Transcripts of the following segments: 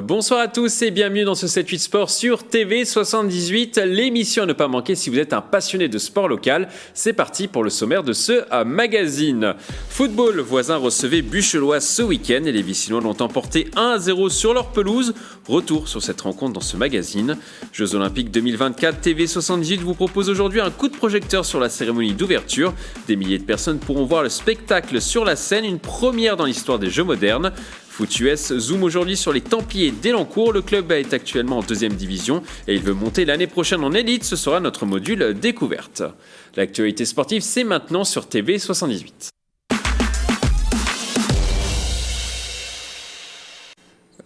Bonsoir à tous et bienvenue dans ce 7-8 Sport sur TV78, l'émission à ne pas manquer si vous êtes un passionné de sport local. C'est parti pour le sommaire de ce magazine. Football, Voisins recevait Buchelois ce week-end et les Vicinois l'ont emporté 1-0 sur leur pelouse. Retour sur cette rencontre dans ce magazine. Jeux Olympiques 2024, TV78 vous propose aujourd'hui un coup de projecteur sur la cérémonie d'ouverture. Des milliers de personnes pourront voir le spectacle sur la scène, une première dans l'histoire des Jeux modernes. Foot US zoom aujourd'hui sur les Templiers d'Elancourt. Le club est actuellement en 2e division et il veut monter l'année prochaine en élite. Ce sera notre module découverte. L'actualité sportive, c'est maintenant sur TV78.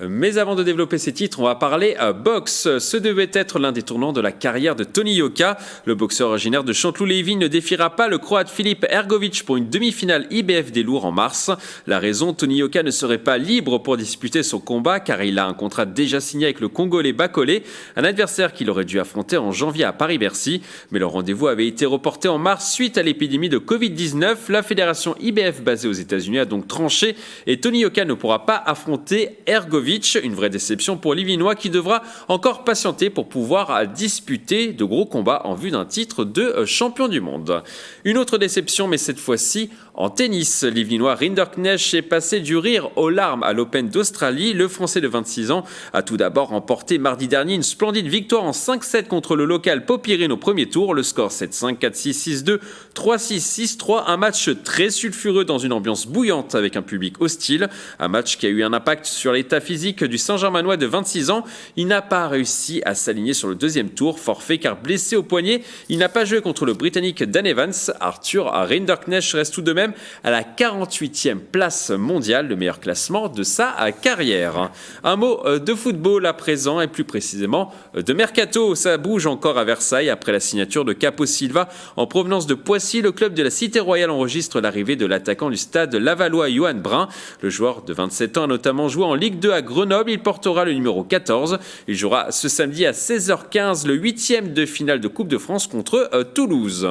Mais avant de développer ces titres, on va parler boxe. Ce devait être l'un des tournants de la carrière de Tony Yoka. Le boxeur originaire de Chanteloup-Lévis ne défiera pas le Croate Filip Hrgović pour une demi-finale IBF des lourds en mars. La raison, Tony Yoka ne serait pas libre pour disputer son combat car il a un contrat déjà signé avec le Congolais Bakolé, un adversaire qu'il aurait dû affronter en janvier à Paris-Bercy. Mais le rendez-vous avait été reporté en mars suite à l'épidémie de Covid-19. La fédération IBF basée aux États-Unis a donc tranché et Tony Yoka ne pourra pas affronter Hrgović. Une vraie déception pour l'Illinois qui devra encore patienter pour pouvoir disputer de gros combats en vue d'un titre de champion du monde. Une autre déception, mais cette fois-ci en tennis. L'Illinois Rinderknecht est passé du rire aux larmes à l'Open d'Australie. Le Français de 26 ans a tout d'abord remporté mardi dernier une splendide victoire en 5-7 contre le local Popirine au premier tour. Le score 7-5, 4-6, 6-2, 3-6, 6-3. Un match très sulfureux dans une ambiance bouillante avec un public hostile. Un match qui a eu un impact sur l'état physique du Saint-Germanois de 26 ans. Il n'a pas réussi à s'aligner sur le deuxième tour, forfait car blessé au poignet. Il n'a pas joué contre le Britannique Dan Evans. Arthur Rinderknecht reste tout de même à la 48e place mondiale, le meilleur classement de sa carrière. Un mot de football à présent et plus précisément de mercato. Ça bouge encore à Versailles après la signature de Capo Silva en provenance de Poissy. Le club de la Cité Royale enregistre l'arrivée de l'attaquant du stade lavallois Johan Brun. Le joueur de 27 ans a notamment joué en Ligue 2 à Grenoble. Il portera le numéro 14. Il jouera ce samedi à 16h15 le 8e de finale de Coupe de France contre Toulouse.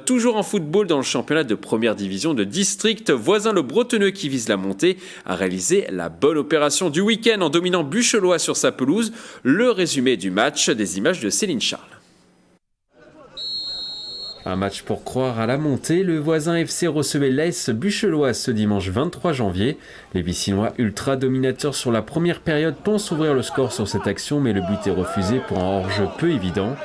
Toujours en football dans le championnat de première division de district, Voisins le Bretonneux qui vise la montée a réalisé la bonne opération du week-end en dominant Buchelois sur sa pelouse. Le résumé du match, des images de Céline Charles. Un match pour croire à la montée, le Voisin FC recevait l'AS Buchelois ce dimanche 23 janvier. Les Vicinois ultra dominateurs sur la première période pensent ouvrir le score sur cette action mais le but est refusé pour un hors-jeu peu évident.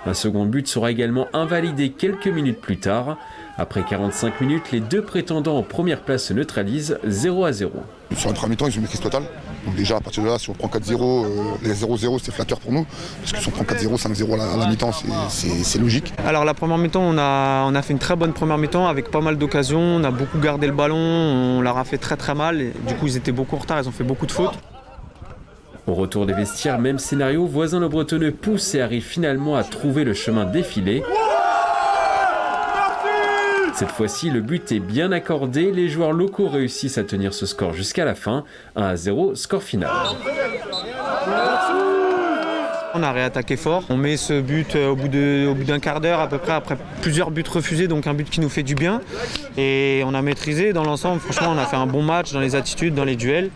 Un second but sera également invalidé quelques minutes plus tard. Après 45 minutes, les deux prétendants en première place se neutralisent 0-0. Sur un premier temps, ils ont une maîtrise totale. Donc déjà, à partir de là, si on prend 4-0, les 0-0, c'est flatteur pour nous. Parce que si on prend 4-0, 5-0 à la mi-temps, c'est logique. Alors la première mi-temps, on a fait une très bonne première mi-temps avec pas mal d'occasions. On a beaucoup gardé le ballon, on leur a fait très très mal. Et du coup, ils étaient beaucoup en retard, ils ont fait beaucoup de fautes. Au retour des vestiaires, même scénario, Voisins le Bretonneux pousse et arrive finalement à trouver le chemin défilé. Cette fois-ci, le but est bien accordé. Les joueurs locaux réussissent à tenir ce score jusqu'à la fin. 1-0, score final. On a réattaqué fort. On met ce but au bout d'un quart d'heure à peu près, après plusieurs buts refusés, donc un but qui nous fait du bien. Et on a maîtrisé dans l'ensemble. Franchement, on a fait un bon match dans les attitudes, dans les duels.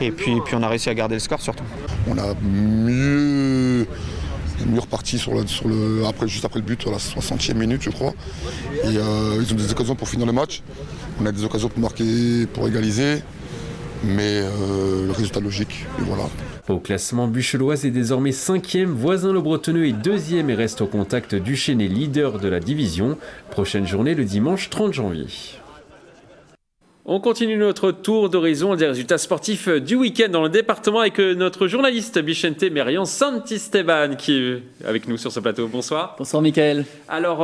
Et puis on a réussi à garder le score surtout. On a mieux reparti juste après le but, à la 60e minute, je crois. Et ils ont des occasions pour finir le match. On a des occasions pour marquer, pour égaliser. Mais le résultat logique, et voilà. Au classement, Buchelois est désormais 5e, Voisins le Bretonneux est 2e et reste au contact du Chénet, leader de la division. Prochaine journée le dimanche 30 janvier. On continue notre tour d'horizon des résultats sportifs du week-end dans le département avec notre journaliste Bichente Merian Santisteban qui est avec nous sur ce plateau. Bonsoir. Bonsoir Mickaël. Alors,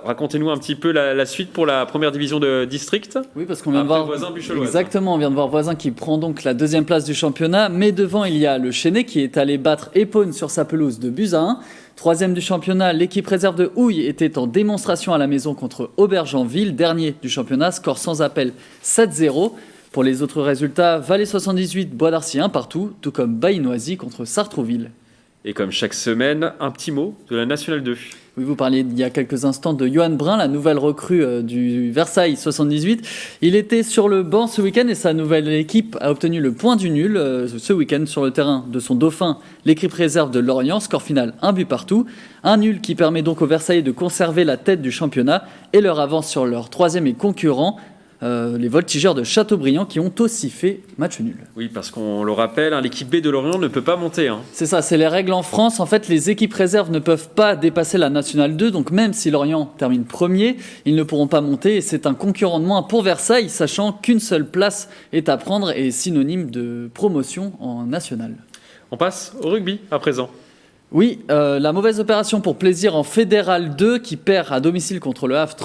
racontez-nous un petit peu la suite pour la première division de district. Oui, parce qu'on vient de voir Voisins Buchelois. Exactement, on vient de voir Voisins qui prend donc la 2e place du championnat, mais devant il y a le Chénet qui est allé battre Épône sur sa pelouse de buts à 1. 3e du championnat, l'équipe réserve de Houille était en démonstration à la maison contre Aubergenville. Dernier du championnat, score sans appel 7-0. Pour les autres résultats, Valais 78, Bois d'Arcy 1 partout, tout comme Baïnoisy contre Sartrouville. Et comme chaque semaine, un petit mot de la Nationale 2. Oui, vous parliez il y a quelques instants de Johan Brun, la nouvelle recrue du Versailles 78. Il était sur le banc ce week-end et sa nouvelle équipe a obtenu le point du nul ce week-end sur le terrain de son dauphin, l'équipe réserve de Lorient. Score final 1 but partout. Un nul qui permet donc aux Versaillais de conserver la tête du championnat et leur avance sur leur troisième et concurrent, les Voltigeurs de Châteaubriand, qui ont aussi fait match nul. Oui, parce qu'on le rappelle, l'équipe B de Lorient ne peut pas monter. C'est ça, c'est les règles en France. En fait, les équipes réserves ne peuvent pas dépasser la Nationale 2, donc même si Lorient termine premier, ils ne pourront pas monter et c'est un concurrent de moins pour Versailles, sachant qu'une seule place est à prendre et est synonyme de promotion en Nationale. On passe au rugby à présent. Oui, la mauvaise opération pour Plaisir en Fédéral 2 qui perd à domicile contre le Havre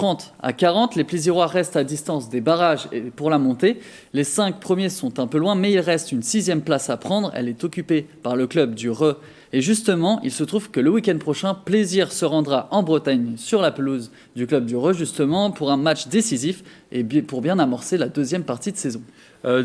30-40. Les Plaisirois restent à distance des barrages pour la montée. Les 5 premiers sont un peu loin, mais il reste une 6e place à prendre. Elle est occupée par le club du Reux. Et justement, il se trouve que le week-end prochain, Plaisir se rendra en Bretagne sur la pelouse du club du Reux, justement, pour un match décisif et pour bien amorcer la deuxième partie de saison.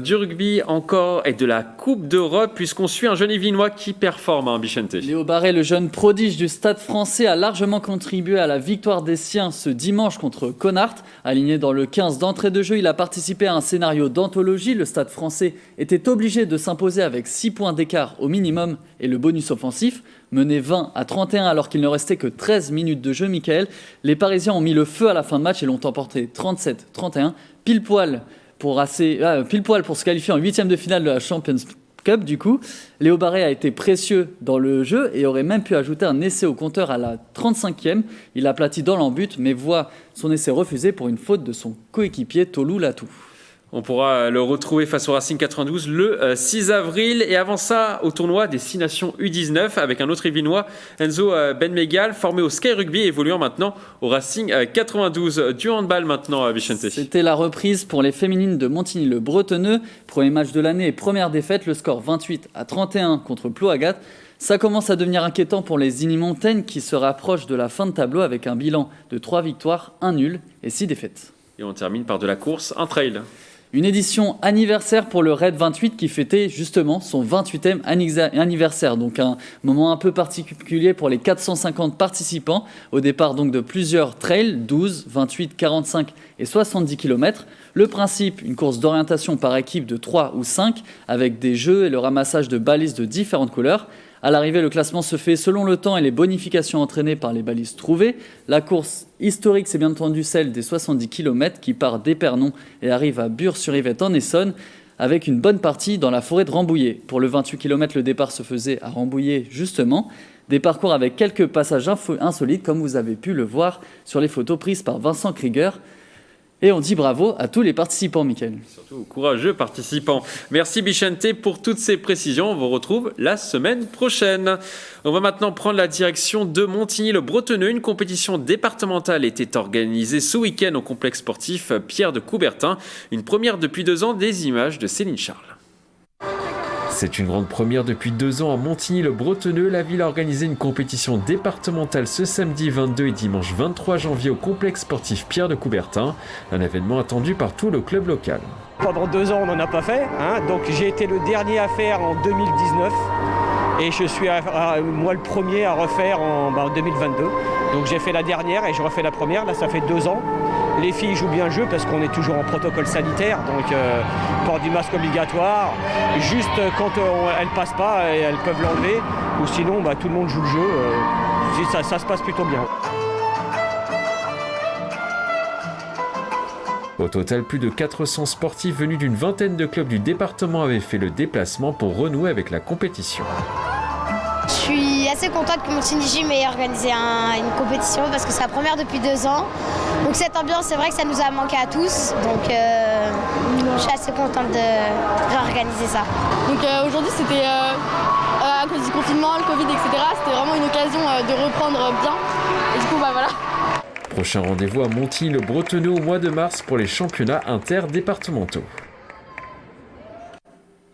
Du rugby encore et de la Coupe d'Europe, puisqu'on suit un jeune Yvelinois qui performe, Bichente. Léo Barré, le jeune prodige du Stade français, a largement contribué à la victoire des siens ce dimanche contre Connacht. Aligné dans le 15 d'entrée de jeu, il a participé à un scénario d'anthologie. Le Stade français était obligé de s'imposer avec 6 points d'écart au minimum et le bonus offensif. Mené 20-31 alors qu'il ne restait que 13 minutes de jeu, Michael, les Parisiens ont mis le feu à la fin de match et l'ont emporté 37-31, pile poil pour se qualifier en 8e de finale de la Champions Cup. Du coup, Léo Barré a été précieux dans le jeu et aurait même pu ajouter un essai au compteur à la 35e. Il aplatit dans l'embut mais voit son essai refusé pour une faute de son coéquipier Tolou Latou. On pourra le retrouver face au Racing 92 le 6 avril. Et avant ça, au tournoi des 6 nations U19 avec un autre Yvelinois, Enzo Benmegal, formé au Sky Rugby et évoluant maintenant au Racing 92. Du handball maintenant, Vicente. C'était la reprise pour les féminines de Montigny-le-Bretonneux. Premier match de l'année et première défaite, le score 28-31 contre Ploagat. Ça commence à devenir inquiétant pour les Iny-Montaigne qui se rapprochent de la fin de tableau avec un bilan de 3 victoires, 1 nul et 6 défaites. Et on termine par de la course, un trail. Une édition anniversaire pour le Raid 28 qui fêtait justement son 28e anniversaire. Donc un moment un peu particulier pour les 450 participants. Au départ donc de plusieurs trails, 12, 28, 45 et 70 km. Le principe, une course d'orientation par équipe de 3 ou 5 avec des jeux et le ramassage de balises de différentes couleurs. À l'arrivée, le classement se fait selon le temps et les bonifications entraînées par les balises trouvées. La course historique, c'est bien entendu celle des 70 km qui part d'Épernon et arrive à Bure-sur-Yvette en Essonne, avec une bonne partie dans la forêt de Rambouillet. Pour le 28 km, le départ se faisait à Rambouillet, justement. Des parcours avec quelques passages insolites, comme vous avez pu le voir sur les photos prises par Vincent Krieger. Et on dit bravo à tous les participants, Mickaël. Surtout aux courageux participants. Merci Bichente pour toutes ces précisions. On vous retrouve la semaine prochaine. On va maintenant prendre la direction de Montigny-le-Bretonneux. Une compétition départementale était organisée ce week-end au complexe sportif Pierre de Coubertin. Une première depuis 2 ans, des images de Céline Charles. C'est une grande première depuis 2 ans à Montigny-le-Bretonneux. La ville a organisé une compétition départementale ce samedi 22 et dimanche 23 janvier au complexe sportif Pierre de Coubertin. Un événement attendu par tout le club local. Pendant 2 ans, on n'en a pas fait. Donc j'ai été le dernier à faire en 2019. Et je suis moi le premier à refaire en 2022. Donc j'ai fait la dernière et je refais la première. Là, ça fait 2 ans. Les filles jouent bien le jeu parce qu'on est toujours en protocole sanitaire, donc port du masque obligatoire. Juste quand elles ne passent pas, elles peuvent l'enlever. Ou sinon, tout le monde joue le jeu. Ça se passe plutôt bien. Au total, plus de 400 sportifs venus d'une vingtaine de clubs du département avaient fait le déplacement pour renouer avec la compétition. Je suis assez contente que Montigny Gym ait organisé une compétition parce que c'est la première depuis 2 ans. Donc cette ambiance, c'est vrai que ça nous a manqué à tous. Donc je suis assez contente de réorganiser ça. Donc aujourd'hui, c'était à cause du confinement, le Covid, etc. C'était vraiment une occasion de reprendre bien. Et du coup, voilà. Prochain rendez-vous à Montigny-le-Bretonneux au mois de mars pour les championnats interdépartementaux.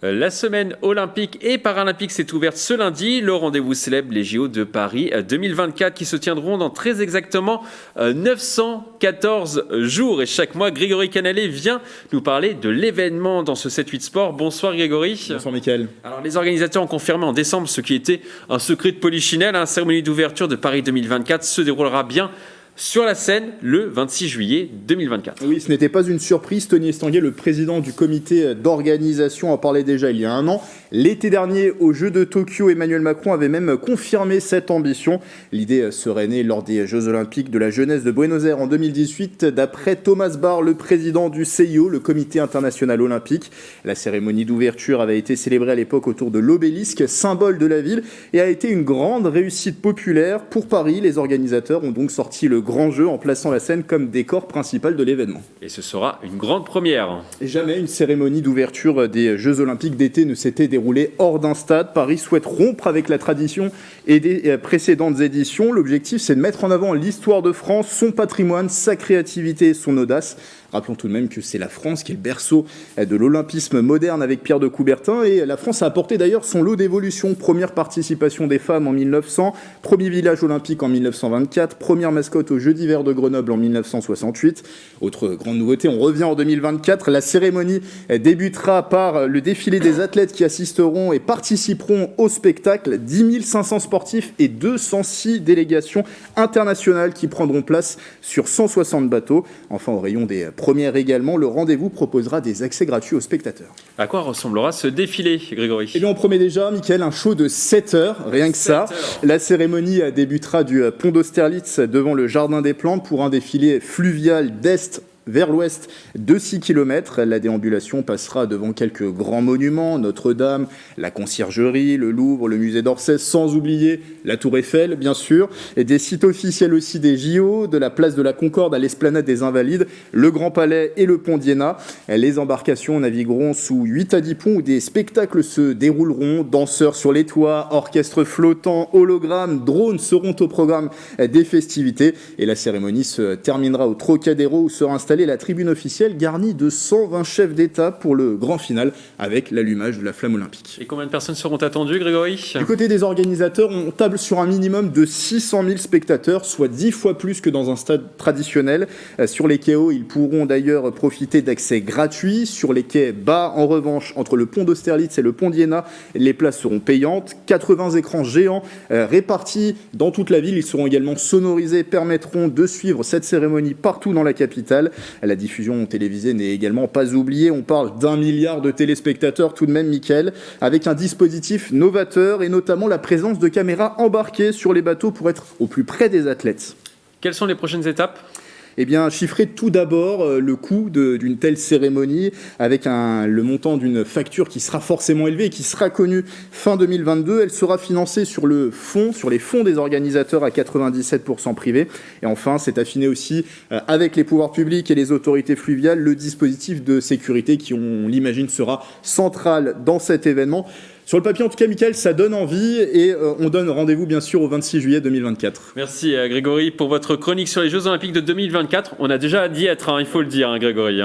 La semaine olympique et paralympique s'est ouverte ce lundi. Le rendez-vous célèbre les JO de Paris 2024 qui se tiendront dans très exactement 914 jours. Et chaque mois, Grégory Canalé vient nous parler de l'événement dans ce 7-8 Sport. Bonsoir Grégory. Bonsoir Mickaël. Alors les organisateurs ont confirmé en décembre ce qui était un secret de polichinelle. La cérémonie d'ouverture de Paris 2024 se déroulera bien sur la scène le 26 juillet 2024. Oui, ce n'était pas une surprise. Tony Estanguet, le président du comité d'organisation, en parlait déjà il y a un an. L'été dernier, aux Jeux de Tokyo, Emmanuel Macron avait même confirmé cette ambition. L'idée serait née lors des Jeux Olympiques de la jeunesse de Buenos Aires en 2018, d'après Thomas Bach, le président du CIO, le Comité international olympique. La cérémonie d'ouverture avait été célébrée à l'époque autour de l'obélisque, symbole de la ville, et a été une grande réussite populaire. Pour Paris, les organisateurs ont donc sorti le grand jeu en plaçant la scène comme décor principal de l'événement. Et ce sera une grande première. Et jamais une cérémonie d'ouverture des Jeux Olympiques d'été ne s'était déroulée hors d'un stade. Paris souhaite rompre avec la tradition et des précédentes éditions. L'objectif, c'est de mettre en avant l'histoire de France, son patrimoine, sa créativité et son audace. Rappelons tout de même que c'est la France qui est le berceau de l'olympisme moderne avec Pierre de Coubertin, et la France a apporté d'ailleurs son lot d'évolution. Première participation des femmes en 1900, premier village olympique en 1924, première mascotte aux Jeux d'hiver de Grenoble en 1968. Autre grande nouveauté, on revient en 2024, la cérémonie débutera par le défilé des athlètes qui assisteront et participeront au spectacle. 10 500 sportifs et 206 délégations internationales qui prendront place sur 160 bateaux. Enfin, au rayon des première également, le rendez-vous proposera des accès gratuits aux spectateurs. À quoi ressemblera ce défilé, Grégory ? Eh bien, on promet déjà, Mickaël, un show de 7 heures, rien que ça. La cérémonie débutera du pont d'Austerlitz devant le Jardin des Plantes pour un défilé fluvial d'est vers l'ouest de 6 km. La déambulation passera devant quelques grands monuments, Notre-Dame, la Conciergerie, le Louvre, le musée d'Orsay, sans oublier la Tour Eiffel, bien sûr, et des sites officiels aussi des JO, de la place de la Concorde à l'esplanade des Invalides, le Grand Palais et le pont d'Iéna. Les embarcations navigueront sous 8 à 10 ponts où des spectacles se dérouleront. Danseurs sur les toits, orchestres flottants, hologrammes, drones seront au programme des festivités. Et la cérémonie se terminera au Trocadéro où sera installée la tribune officielle garnie de 120 chefs d'État pour le grand final avec l'allumage de la flamme olympique. Et combien de personnes seront attendues, Grégory ? Du côté des organisateurs, on table sur un minimum de 600 000 spectateurs, soit 10 fois plus que dans un stade traditionnel. Sur les quais hauts, ils pourront d'ailleurs profiter d'accès gratuits. Sur les quais bas, en revanche, entre le pont d'Austerlitz et le pont d'Iéna, les places seront payantes. 80 écrans géants répartis dans toute la ville. Ils seront également sonorisés, permettront de suivre cette cérémonie partout dans la capitale. La diffusion télévisée n'est également pas oubliée. On parle d'1 milliard de téléspectateurs tout de même, Mickaël, avec un dispositif novateur et notamment la présence de caméras embarquées sur les bateaux pour être au plus près des athlètes. Quelles sont les prochaines étapes ? Eh bien, chiffrer tout d'abord le coût d'une telle cérémonie avec le montant d'une facture qui sera forcément élevée et qui sera connue fin 2022. Elle sera financée sur les fonds des organisateurs à 97% privés. Et enfin, c'est affiné aussi avec les pouvoirs publics et les autorités fluviales le dispositif de sécurité qui, on l'imagine, sera central dans cet événement. Sur le papier, en tout cas, Mickaël, ça donne envie et on donne rendez-vous, bien sûr, au 26 juillet 2024. Merci, Grégory, pour votre chronique sur les Jeux Olympiques de 2024. On a déjà d'y être, il faut le dire, Grégory.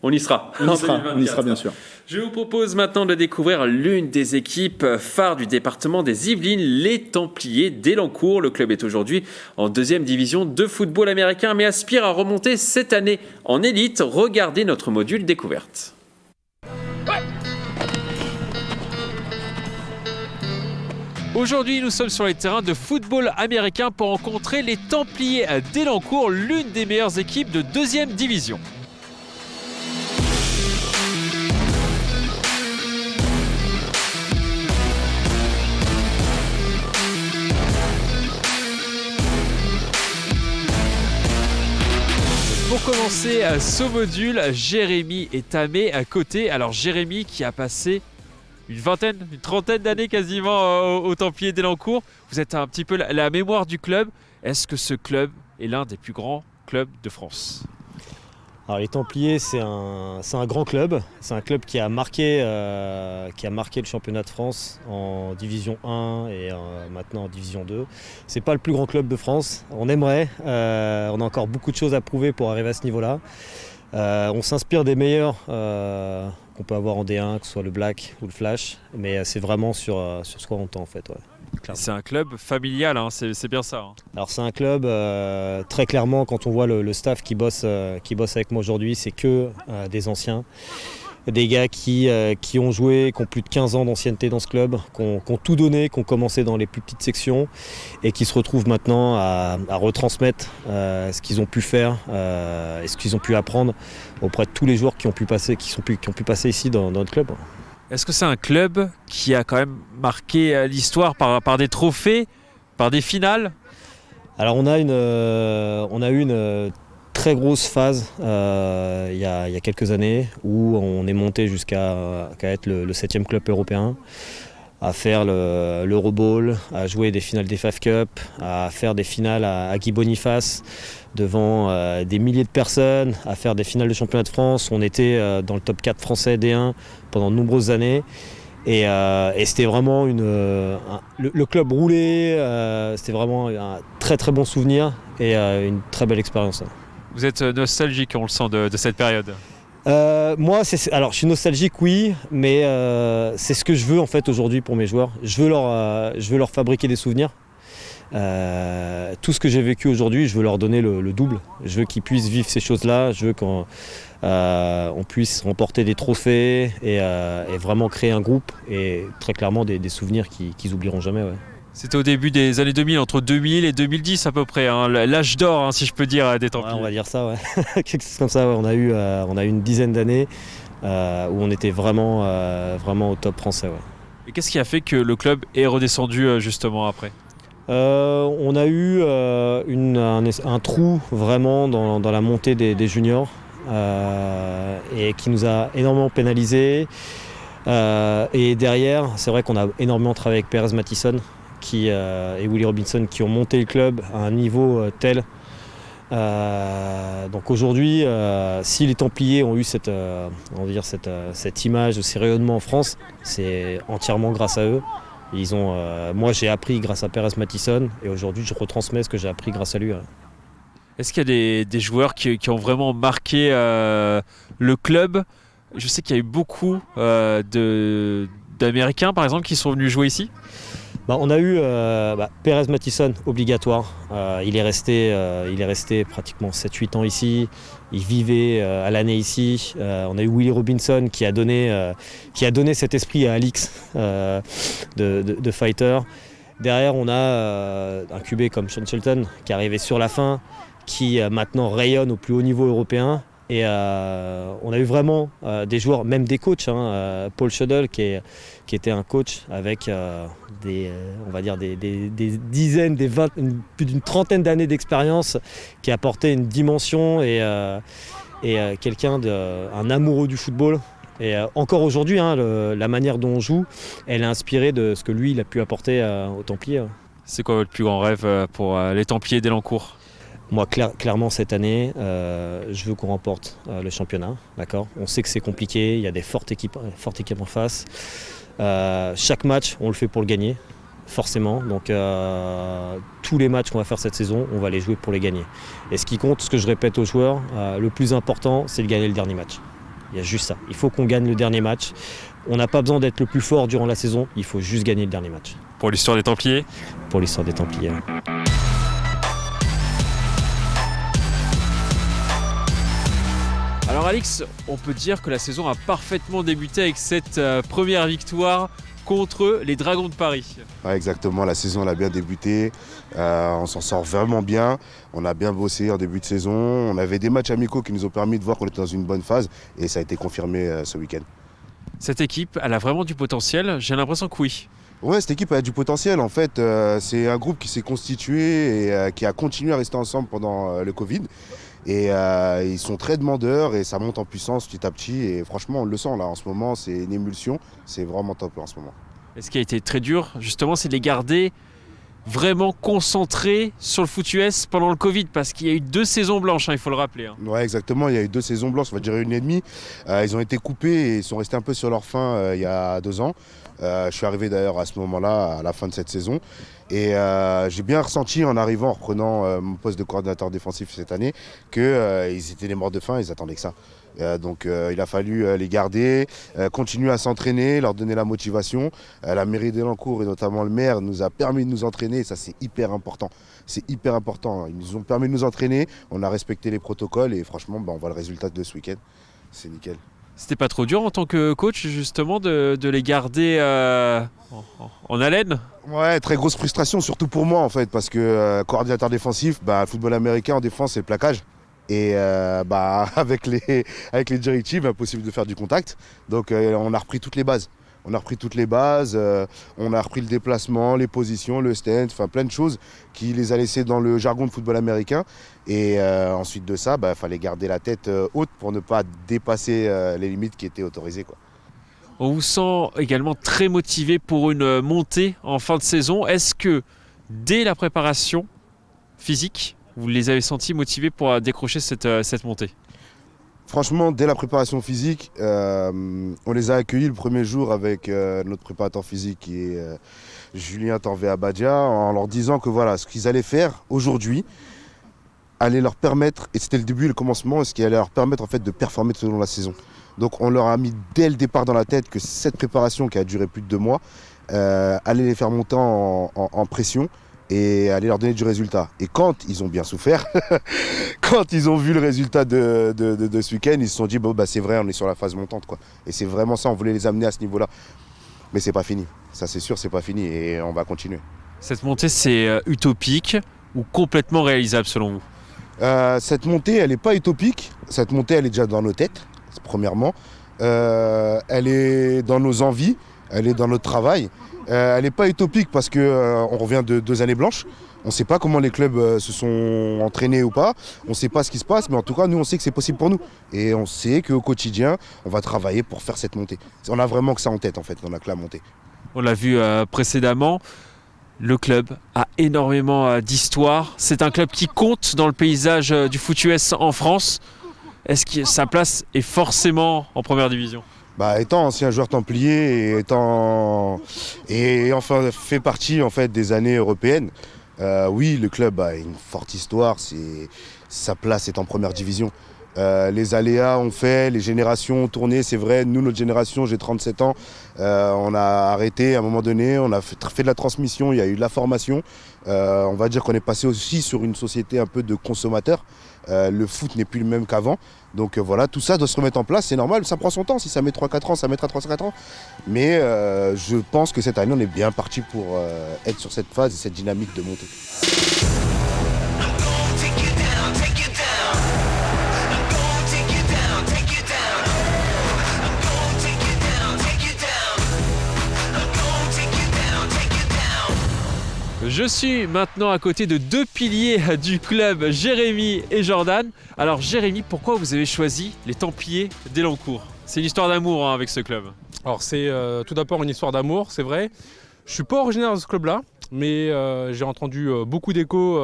On y sera. On y sera, bien sûr. Je vous propose maintenant de découvrir l'une des équipes phares du département des Yvelines, les Templiers d'Elancourt. Le club est aujourd'hui en 2e division de football américain, mais aspire à remonter cette année en élite. Regardez notre module découverte. Aujourd'hui, nous sommes sur les terrains de football américain pour rencontrer les Templiers d'Elancourt, l'une des meilleures équipes de 2e division. Pour commencer ce module, Jérémy est à mes côtés. Alors Jérémy qui a passé une trentaine d'années quasiment aux Templiers d'Elancourt. Vous êtes un petit peu la mémoire du club. Est-ce que ce club est l'un des plus grands clubs de France ? Alors les Templiers, c'est un grand club. C'est un club qui a marqué le championnat de France en Division 1 et maintenant en Division 2. C'est pas le plus grand club de France. On aimerait. On a encore beaucoup de choses à prouver pour arriver à ce niveau-là. On s'inspire des meilleurs qu'on peut avoir en D1, que ce soit le Black ou le Flash, mais c'est vraiment sur ce qu'on entend en fait. Ouais. C'est un club familial, hein, c'est bien ça. Hein. Alors c'est un club, très clairement, quand on voit le staff qui bosse avec moi aujourd'hui, c'est que des anciens. Des gars qui ont joué, qui ont plus de 15 ans d'ancienneté dans ce club, qui ont tout donné, qui ont commencé dans les plus petites sections et qui se retrouvent maintenant à retransmettre ce qu'ils ont pu faire et ce qu'ils ont pu apprendre auprès de tous les joueurs qui ont pu passer ici dans notre club. Est-ce que c'est un club qui a quand même marqué l'histoire par des trophées, par des finales ? Alors on a eu une très grosse phase il y a quelques années où on est monté jusqu'à être le 7e club européen, à faire l'Eurobowl, à jouer des finales des FAF Cup, à faire des finales à Guy Boniface devant des milliers de personnes, à faire des finales de championnat de France. On était dans le top 4 français D1 pendant de nombreuses années. Et c'était vraiment le club roulé, c'était vraiment un très très bon souvenir et une très belle expérience. Vous êtes nostalgique, on le sent, de cette période. Moi, alors je suis nostalgique, oui, mais c'est ce que je veux en fait aujourd'hui pour mes joueurs. Je veux leur fabriquer des souvenirs. Tout ce que j'ai vécu aujourd'hui, je veux leur donner le double. Je veux qu'ils puissent vivre ces choses-là. Je veux qu'on puisse remporter des trophées et vraiment créer un groupe et très clairement des souvenirs qu'ils oublieront jamais. Ouais. C'était au début des années 2000, entre 2000 et 2010 à peu près, hein, l'âge d'or, hein, si je peux dire, des Templiers. Ouais, on va dire ça, ouais. Quelque chose comme ça. Ouais. On a eu une dizaine d'années où on était vraiment au top français. Ouais. Et qu'est-ce qui a fait que le club est redescendu justement après ? On a eu un trou vraiment dans la montée des juniors et qui nous a énormément pénalisés. Et derrière, c'est vrai qu'on a énormément travaillé avec Perez Mathison et Willie Robinson qui ont monté le club à un niveau tel. Donc aujourd'hui, si les Templiers ont eu cette image, ce rayonnement en France, c'est entièrement grâce à eux. Moi j'ai appris grâce à Perez Mathison et aujourd'hui je retransmets ce que j'ai appris grâce à lui. Est-ce qu'il y a des joueurs qui ont vraiment marqué le club ? Je sais qu'il y a eu beaucoup d'Américains par exemple qui sont venus jouer ici. On a eu Perez Mathison obligatoire. Il est resté pratiquement 7-8 ans ici. Il vivait à l'année ici. On a eu Willie Robinson qui a donné cet esprit à Alix de fighter. Derrière, on a un QB comme Sean Shelton qui est arrivé sur la fin, qui maintenant rayonne au plus haut niveau européen. Et on a eu vraiment des joueurs, même des coachs. Paul Shuddle qui était un coach avec des dizaines, plus d'une trentaine d'années d'expérience, qui a apporté une dimension et un amoureux du football. Et encore aujourd'hui, la manière dont on joue, elle est inspirée de ce que lui il a pu apporter aux Templiers. C'est quoi votre plus grand rêve pour les Templiers d'Elancourt ? Moi, clairement, cette année, je veux qu'on remporte le championnat. D'accord ? On sait que c'est compliqué, il y a des fortes équipes en face. Chaque match, on le fait pour le gagner, forcément. Donc, tous les matchs qu'on va faire cette saison, on va les jouer pour les gagner. Et ce qui compte, ce que je répète aux joueurs, le plus important, c'est de gagner le dernier match. Il y a juste ça. Il faut qu'on gagne le dernier match. On n'a pas besoin d'être le plus fort durant la saison, il faut juste gagner le dernier match. Pour l'histoire des Templiers ? Pour l'histoire des Templiers. Alors Alix, on peut dire que la saison a parfaitement débuté avec cette première victoire contre les Dragons de Paris. Ouais, exactement, la saison elle a bien débuté, on s'en sort vraiment bien, on a bien bossé en début de saison, on avait des matchs amicaux qui nous ont permis de voir qu'on était dans une bonne phase et ça a été confirmé ce week-end. Cette équipe, elle a vraiment du potentiel, j'ai l'impression que oui. Ouais, cette équipe a du potentiel en fait, c'est un groupe qui s'est constitué et qui a continué à rester ensemble pendant le Covid. Et ils sont très demandeurs et ça monte en puissance petit à petit. Et franchement, on le sent là en ce moment, c'est une émulsion. C'est vraiment top là, en ce moment. Et ce qui a été très dur, justement, c'est de les garder vraiment concentré sur le foot US pendant le Covid, parce qu'il y a eu 2 saisons blanches, il faut le rappeler. Ouais, exactement, il y a eu 2 saisons blanches, on va dire 1,5. Ils ont été coupés et ils sont restés un peu sur leur faim il y a 2 ans. Je suis arrivé d'ailleurs à ce moment-là, à la fin de cette saison. Et j'ai bien ressenti en arrivant, en reprenant mon poste de coordinateur défensif cette année, qu'ils étaient les morts de faim, ils attendaient que ça. Donc il a fallu les garder, continuer à s'entraîner, leur donner la motivation. La mairie d'Elancourt et notamment le maire nous a permis de nous entraîner, et ça c'est hyper important. C'est hyper important, ils nous ont permis de nous entraîner, on a respecté les protocoles et franchement on voit le résultat de ce week-end, c'est nickel. C'était pas trop dur en tant que coach justement de les garder en haleine? Ouais, très grosse frustration, surtout pour moi en fait, parce que coordinateur défensif, football américain en défense c'est le plaquage. Et avec les directives, impossible de faire du contact. Donc on a repris toutes les bases. On a repris le déplacement, les positions, le stand, enfin plein de choses qui les a laissés dans le jargon de football américain. Et ensuite de ça, fallait garder la tête haute pour ne pas dépasser les limites qui étaient autorisées, quoi. On vous sent également très motivé pour une montée en fin de saison. Est-ce que dès la préparation physique, vous les avez sentis motivés pour décrocher cette montée? Franchement, dès la préparation physique, on les a accueillis le premier jour avec notre préparateur physique qui est Julien Torvé-Abadia, en leur disant que voilà, ce qu'ils allaient faire aujourd'hui allait leur permettre, et c'était le début et le commencement, ce qui allait leur permettre en fait de performer tout au long de la saison. Donc on leur a mis dès le départ dans la tête que cette préparation qui a duré plus de 2 mois allait les faire monter en pression et aller leur donner du résultat. Et quand ils ont bien souffert, quand ils ont vu le résultat de ce week-end, ils se sont dit c'est vrai, on est sur la phase montante, quoi. Et c'est vraiment ça, on voulait les amener à ce niveau-là. Mais c'est pas fini, ça c'est sûr, c'est pas fini et on va continuer. Cette montée, c'est utopique ou complètement réalisable selon vous? Cette montée, elle n'est pas utopique. Cette montée, elle est déjà dans nos têtes, premièrement. Elle est dans nos envies, elle est dans notre travail. Elle n'est pas utopique parce qu'on revient de 2 années blanches. On ne sait pas comment les clubs se sont entraînés ou pas. On ne sait pas ce qui se passe, mais en tout cas, nous, on sait que c'est possible pour nous. Et on sait qu'au quotidien, on va travailler pour faire cette montée. On a vraiment que ça en tête, en fait, on a que la montée. On l'a vu précédemment, le club a énormément d'histoire. C'est un club qui compte dans le paysage du foot US en France. Est-ce que sa place est forcément en première division? Étant ancien joueur templier et enfin fait partie en fait des années européennes, oui, le club a une forte histoire, sa place est en première division. Les aléas ont fait, les générations ont tourné, c'est vrai, nous, notre génération, j'ai 37 ans, on a arrêté à un moment donné, on a fait de la transmission, il y a eu de la formation. On va dire qu'on est passé aussi sur une société un peu de consommateurs. Le foot n'est plus le même qu'avant. Donc voilà, tout ça doit se remettre en place, c'est normal, ça prend son temps. Si ça met 3-4 ans, ça mettra 3-4 ans. Mais je pense que cette année, on est bien parti pour être sur cette phase et cette dynamique de montée. Je suis maintenant à côté de 2 piliers du club, Jérémy et Jordan. Alors Jérémy, pourquoi vous avez choisi les Templiers d'Elancourt? C'est une histoire d'amour avec ce club. Alors c'est tout d'abord une histoire d'amour, c'est vrai. Je ne suis pas originaire de ce club-là, mais j'ai entendu beaucoup d'échos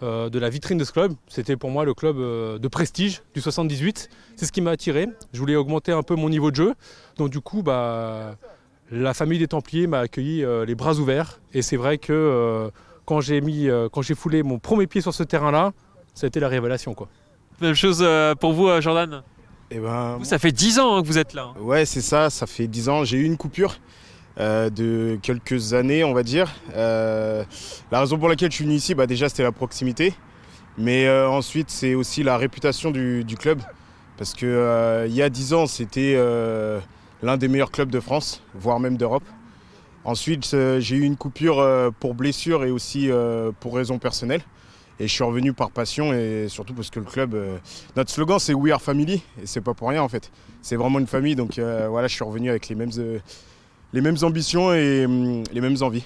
de la vitrine de ce club. C'était pour moi le club de prestige du 78. C'est ce qui m'a attiré. Je voulais augmenter un peu mon niveau de jeu. Donc du coup, la famille des Templiers m'a accueilli les bras ouverts. Et c'est vrai que quand j'ai foulé mon premier pied sur ce terrain-là, ça a été la révélation, quoi. Même chose pour vous, Jordan? Vous, ça fait 10 ans que vous êtes là. Ouais, c'est ça, ça fait 10 ans. J'ai eu une coupure de quelques années, on va dire. La raison pour laquelle je suis venu ici, déjà, c'était la proximité. Mais ensuite, c'est aussi la réputation du club. Parce qu'il y a 10 ans, c'était l'un des meilleurs clubs de France, voire même d'Europe. Ensuite, j'ai eu une coupure pour blessure et aussi pour raisons personnelles. Et je suis revenu par passion et surtout parce que le club, notre slogan c'est We Are Family et c'est pas pour rien en fait. C'est vraiment une famille, donc voilà, je suis revenu avec les mêmes ambitions et les mêmes envies.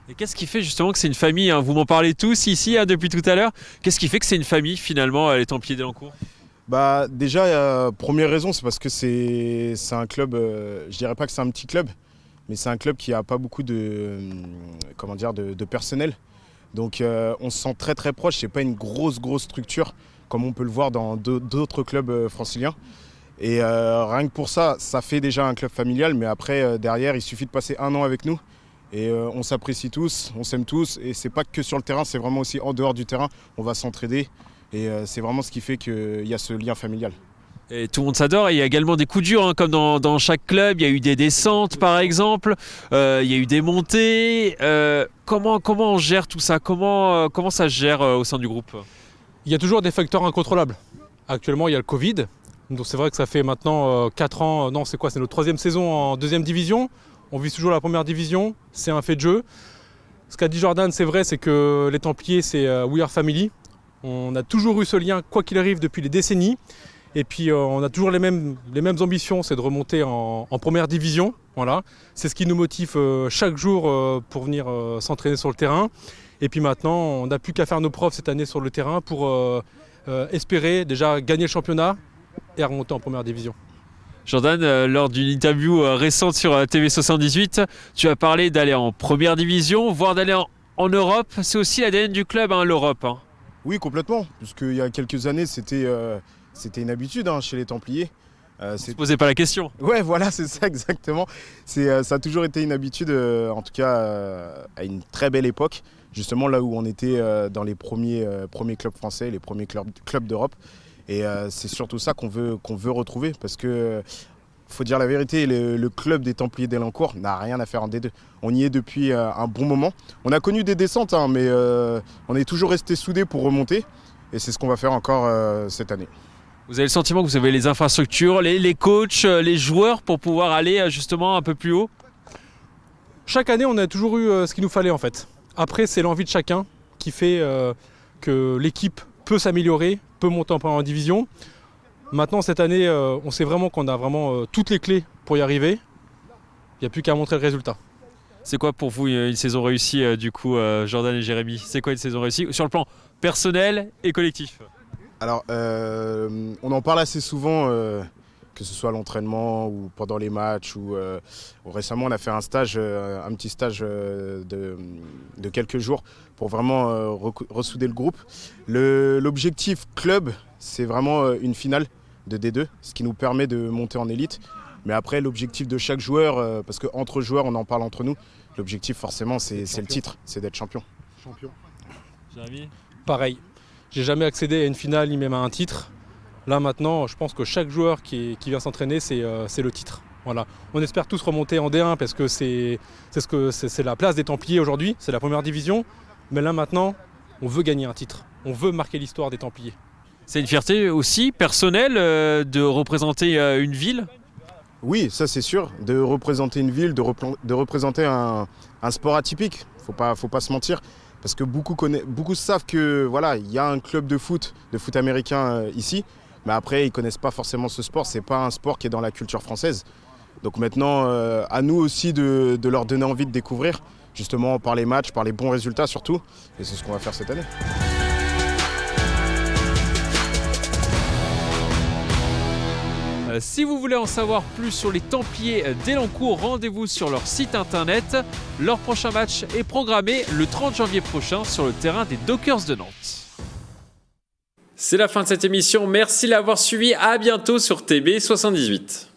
Et qu'est-ce qui fait justement que c'est une famille, hein? Vous m'en parlez tous ici depuis tout à l'heure. Qu'est-ce qui fait que c'est une famille finalement, les Templiers d'Elancourt? Déjà, première raison, c'est parce que c'est un club, je dirais pas que c'est un petit club, mais c'est un club qui a pas beaucoup de personnel. Donc on se sent très très proche, c'est pas une grosse structure comme on peut le voir dans d'autres clubs franciliens. Et rien que pour ça, ça fait déjà un club familial, mais après derrière il suffit de passer 1 an avec nous. Et on s'apprécie tous, on s'aime tous, et c'est pas que sur le terrain, c'est vraiment aussi en dehors du terrain, on va s'entraider. Et c'est vraiment ce qui fait qu'il y a ce lien familial. Et tout le monde s'adore, et il y a également des coups durs, hein, comme dans chaque club. Il y a eu des descentes par exemple, il y a eu des montées. Comment on gère tout ça, comment ça se gère au sein du groupe? Il y a toujours des facteurs incontrôlables. Actuellement, il y a le Covid. Donc c'est vrai que ça fait maintenant 4 ans, non c'est quoi, c'est notre 3e saison en 2e division. On vise toujours la 1re division, c'est un fait de jeu. Ce qu'a dit Jordan, c'est vrai, c'est que les Templiers, c'est We Are Family. On a toujours eu ce lien, quoi qu'il arrive, depuis des décennies. Et puis on a toujours les mêmes ambitions, c'est de remonter en 1re division. Voilà. C'est ce qui nous motive chaque jour pour venir s'entraîner sur le terrain. Et puis maintenant, on n'a plus qu'à faire nos preuves cette année sur le terrain pour espérer déjà gagner le championnat et remonter en 1re division. Jordan, lors d'une interview récente sur TV78, tu as parlé d'aller en 1re division, voire d'aller en Europe. C'est aussi l'ADN du club, hein, l'Europe. Hein. Oui, complètement. Puisqu'il y a quelques années, c'était une habitude chez les Templiers. On ne se posait pas la question. Ouais, voilà, c'est ça exactement. Ça a toujours été une habitude, en tout cas à une très belle époque. Justement là où on était dans les premiers clubs français, les premiers clubs d'Europe. Et c'est surtout ça qu'on veut retrouver, parce que faut dire la vérité, le club des Templiers d'Elancourt n'a rien à faire en D2. On y est depuis un bon moment. On a connu des descentes, hein, mais on est toujours resté soudés pour remonter, et c'est ce qu'on va faire encore cette année. Vous avez le sentiment que vous avez les infrastructures, les coachs, les joueurs pour pouvoir aller justement un peu plus haut? Chaque année, on a toujours eu ce qu'il nous fallait en fait. Après, c'est l'envie de chacun qui fait que l'équipe peut s'améliorer, peut monter en 1re division. Maintenant, cette année, on sait vraiment qu'on a vraiment toutes les clés pour y arriver. Il n'y a plus qu'à montrer le résultat. C'est quoi pour vous une saison réussie, du coup, Jordan et Jérémy? C'est quoi une saison réussie sur le plan personnel et collectif? Alors, on en parle assez souvent, que ce soit à l'entraînement ou pendant les matchs. Ou récemment, on a fait un petit stage de quelques jours pour vraiment ressouder le groupe. L'objectif club, c'est vraiment une finale de D2, ce qui nous permet de monter en élite. Mais après, l'objectif de chaque joueur, parce qu'entre joueurs, on en parle entre nous, l'objectif forcément, c'est le titre, c'est d'être champion. Jérémy ? Pareil. J'ai jamais accédé à une finale ni même à un titre. Là maintenant, je pense que chaque joueur qui vient s'entraîner, c'est le titre. Voilà. On espère tous remonter en D1 parce que c'est la place des Templiers aujourd'hui, c'est la 1re division. Mais là maintenant, on veut gagner un titre. On veut marquer l'histoire des Templiers. C'est une fierté aussi personnelle de représenter une ville? Oui, ça c'est sûr. De représenter une ville, de représenter un sport atypique. Faut pas se mentir. Parce que beaucoup savent que voilà, il y a un club de foot américain ici. Mais après, ils ne connaissent pas forcément ce sport. Ce n'est pas un sport qui est dans la culture française. Donc maintenant, à nous aussi de leur donner envie de découvrir, justement par les matchs, par les bons résultats surtout. Et c'est ce qu'on va faire cette année. Si vous voulez en savoir plus sur les Templiers d'Elancourt, rendez-vous sur leur site internet. Leur prochain match est programmé le 30 janvier prochain sur le terrain des Dockers de Nantes. C'est la fin de cette émission. Merci de l'avoir suivi. À bientôt sur TB78.